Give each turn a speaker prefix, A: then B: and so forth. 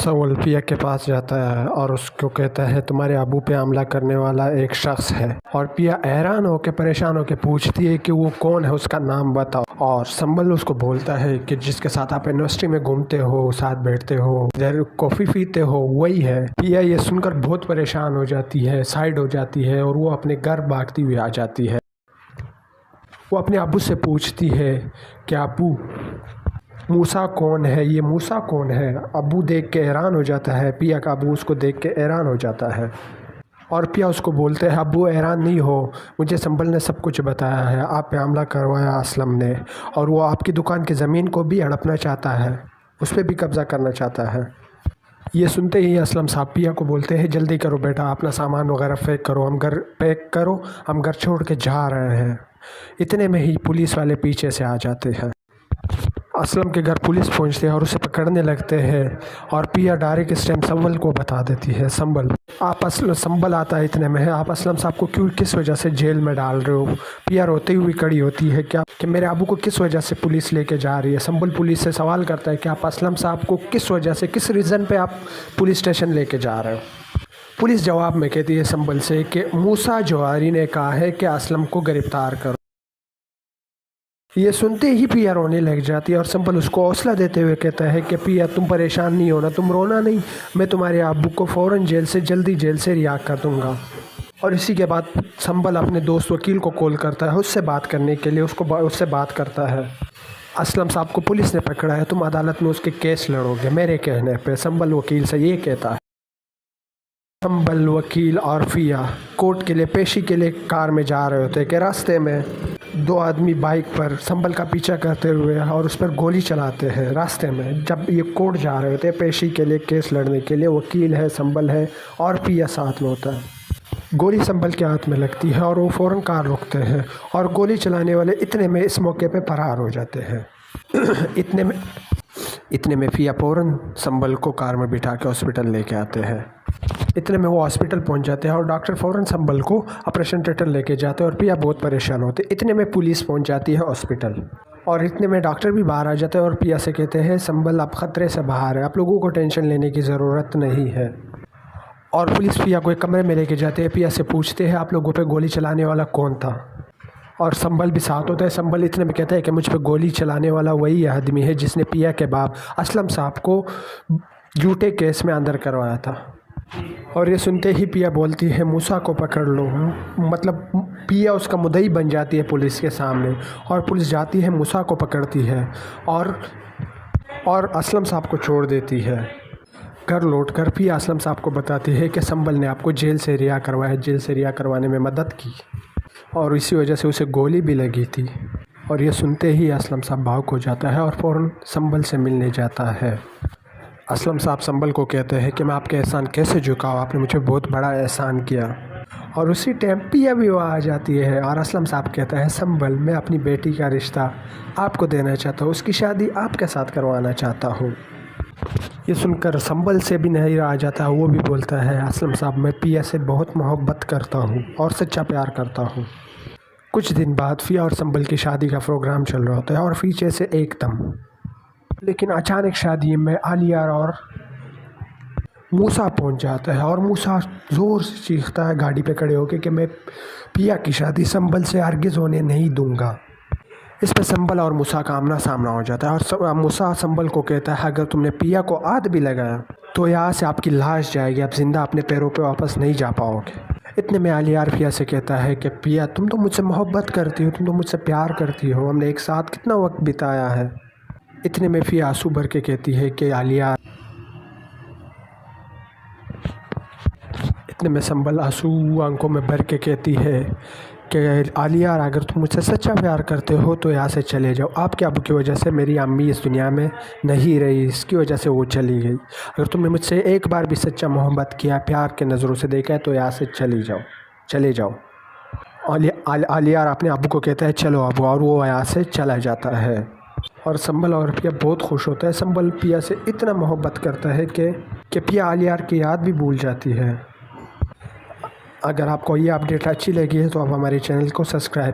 A: Civil پیا کے پاس جاتا ہے اور اس کو کہتا ہے تمہارے ابو پہ حملہ کرنے والا ایک شخص ہے، اور پیا حیران ہو کے پریشان ہو کے پوچھتی ہے کہ وہ کون ہے، اس کا نام بتاؤ۔ اور سنبل اس کو بولتا ہے کہ جس کے ساتھ آپ یونیورسٹی میں گھومتے ہو، ساتھ بیٹھتے ہو، ادھر کافی پیتے ہو، وہی ہے۔ پیا یہ سن کر بہت پریشان ہو جاتی ہے، سائڈ ہو جاتی ہے اور وہ اپنے گھر بھاگتی ہوئی آ جاتی ہے۔ وہ اپنے ابو سے پوچھتی ہے کہ ابو موسیٰ کون ہے، یہ موسیٰ کون ہے؟ ابو دیکھ کے حیران ہو جاتا ہے، پیا کا ابو اس کو دیکھ کے حیران ہو جاتا ہے، اور پیا اس کو بولتے ہیں ابو حیران نہیں ہو، مجھے سنبل نے سب کچھ بتایا ہے، آپ پہ حملہ کروایا اسلم نے، اور وہ آپ کی دکان کی زمین کو بھی ہڑپنا چاہتا ہے، اس پہ بھی قبضہ کرنا چاہتا ہے۔ یہ سنتے ہی اسلم صاحب پیا کو بولتے ہیں جلدی کرو بیٹا، اپنا سامان وغیرہ پیک کرو، ہم گھر چھوڑ کے جا رہے ہیں۔ اتنے میں ہی پولیس والے پیچھے سے آ جاتے ہیں۔ اسلم کے گھر پولیس پہنچتے ہیں اور اسے پکڑنے لگتے ہیں، اور پیا ڈائریکٹ اس ٹائم سنبل کو بتا دیتی ہے سنبل آتا ہے اتنے میں ہے، آپ اسلم صاحب کو کس وجہ سے جیل میں ڈال رہے ہو؟ پیا روتے ہوئی کھڑی ہوتی ہے کہ میرے ابو کو کس وجہ سے پولیس لے کے جا رہی ہے؟ سنبل پولیس سے سوال کرتا ہے کہ آپ اسلم صاحب کو کس وجہ سے، کس ریزن پہ آپ پولیس اسٹیشن لے کے جا رہے ہو؟ پولیس جواب میں کہتی ہے سنبل سے کہ موسیٰ جوہری نے کہا ہے کہ اسلم کو گرفتار کرو۔ یہ سنتے ہی پیا رونے لگ جاتی ہے، اور سنبل اس کو حوصلہ دیتے ہوئے کہتا ہے کہ پیا تم پریشان نہیں ہونا، تم رونا نہیں، میں تمہارے ابو کو فوراً جلدی جیل سے رہا کر دوں گا۔ اور اسی کے بعد سنبل اپنے دوست وکیل کو کال کرتا ہے اس سے بات کرنے کے لیے، اس سے بات کرتا ہے اسلم صاحب کو پولیس نے پکڑا ہے، تم عدالت میں اس کے کیس لڑو گے میرے کہنے پہ، سنبل وکیل سے یہ کہتا ہے۔ سنبل وکیل اور پیا کورٹ کے لیے پیشی کے لیے کار میں جا رہے ہوتے کہ راستے میں دو آدمی بائک پر سنبل کا پیچھا کرتے ہوئے اور اس پر گولی چلاتے ہیں راستے میں۔ جب یہ کورٹ جا رہے ہوتے پیشی کے لیے، کیس لڑنے کے لیے، وکیل ہے، سنبل ہے اور پیا ساتھ میں ہوتا ہے۔ گولی سنبل کے ہاتھ میں لگتی ہے اور وہ فوراً کار روکتے ہیں، اور گولی چلانے والے اتنے میں اس موقع پہ فرار ہو جاتے ہیں۔ اتنے میں پیا فوراً سنبل کو کار میں بٹھا کے ہاسپٹل لے کے آتے ہیں۔ اتنے میں وہ ہاسپٹل پہنچ جاتے ہیں اور ڈاکٹر فوراً سنبل کو آپریشن تھیٹر لے کے جاتے ہیں، اور پیا بہت پریشان ہوتے ہیں۔ اتنے میں پولیس پہنچ جاتی ہے ہاسپٹل، اور اتنے میں ڈاکٹر بھی باہر آ جاتے ہیں اور پیا سے کہتے ہیں سنبل اب خطرے سے باہر ہے، آپ لوگوں کو ٹینشن لینے کی ضرورت نہیں ہے۔ اور پولیس پیا کو ایک کمرے میں لے کے جاتے ہیں، پیا سے پوچھتے ہیں آپ لوگوں پہ گولی چلانے والا کون تھا؟ اور سنبل بھی ساتھ ہوتا ہے۔ سنبل اتنے میں کہتا ہے کہ مجھ پہ گولی چلانے والا وہی آدمی ہے جس نے پیا کے باپ اسلم صاحب کو جھوٹے کیس میں اندر کروایا تھا۔ اور یہ سنتے ہی پیا بولتی ہے موسیٰ کو پکڑ لو، مطلب پیا اس کا مدعی بن جاتی ہے پولیس کے سامنے، اور پولیس جاتی ہے موسیٰ کو پکڑتی ہے اور اسلم صاحب کو چھوڑ دیتی ہے۔ گھر لوٹ کر پیا اسلم صاحب کو بتاتی ہے کہ سنبل نے آپ کو جیل سے رہا کروایا، جیل سے رہا کروانے میں مدد کی، اور اسی وجہ سے اسے گولی بھی لگی تھی۔ اور یہ سنتے ہی اسلم صاحب بھاگ ہو جاتا ہے اور فوراً سنبل سے ملنے جاتا ہے۔ اسلم صاحب سنبل کو کہتے ہیں کہ میں آپ کے احسان کیسے جھکاؤں، آپ نے مجھے بہت بڑا احسان کیا۔ اور اسی ٹائم پیا بھی وہ آ جاتی ہے، اور اسلم صاحب کہتا ہے سنبل میں اپنی بیٹی کا رشتہ آپ کو دینا چاہتا ہوں، اس کی شادی آپ کے ساتھ کروانا چاہتا ہوں۔ یہ سن کر سنبل سے بھی نہیں آ جاتا، وہ بھی بولتا ہے اسلم صاحب میں پیا سے بہت محبت کرتا ہوں اور سچا پیار کرتا ہوں۔ کچھ دن بعد پیا اور سنبل کی شادی کا پروگرام چل رہا ہوتا ہے، اور پیچھے سے ایک دم لیکن اچانک شادی میں عالیہ اور موسیٰ پہنچ جاتا ہے، اور موسیٰ زور سے چیختا ہے گاڑی پہ کھڑے ہو کے کہ میں پیا کی شادی سنبل سے ہرگز ہونے نہیں دوں گا۔ اس پہ سنبل اور موسیٰ کا آمنا سامنا ہو جاتا ہے، اور موسیٰ سنبل کو کہتا ہے اگر تم نے پیا کو ہاتھ بھی لگایا تو یہاں سے آپ کی لاش جائے گی، آپ زندہ اپنے پیروں پہ واپس نہیں جا پاؤ گے۔ اتنے میں عالیہ پیا سے کہتا ہے کہ پیا تم تو مجھ سے محبت کرتی ہو، تم تو مجھ سے پیار کرتی ہو، ہم نے ایک ساتھ کتنا وقت بتایا ہے۔ اتنے میں پیا آنسو بھر کے کہتی ہے کہ عالیہ، اتنے میں سنبل آنسو آنکھوں میں بھر کے کہتی ہے کہ عالیہ اگر تم مجھ سے سچا پیار کرتے ہو تو یہاں سے چلے جاؤ، آپ کے ابو کی وجہ سے میری امی اس دنیا میں نہیں رہی، اس کی وجہ سے وہ چلی گئی، اگر تم نے مجھ سے ایک بار بھی سچا محبت کیا، پیار کے نظروں سے دیکھا ہے تو یہاں سے چلے جاؤ۔ عالیہ اپنے ابو کو کہتا ہے چلو ابو، اور وہ یہاں سے چلا جاتا ہے، اور سنبل اور پیا بہت خوش ہوتا ہے۔ سنبل پیا سے اتنا محبت کرتا ہے کہ پیا عالیہ کی یاد بھی بھول جاتی ہے۔ اگر آپ کو یہ اپڈیٹ اچھی لگی ہے تو آپ ہمارے چینل کو سبسکرائب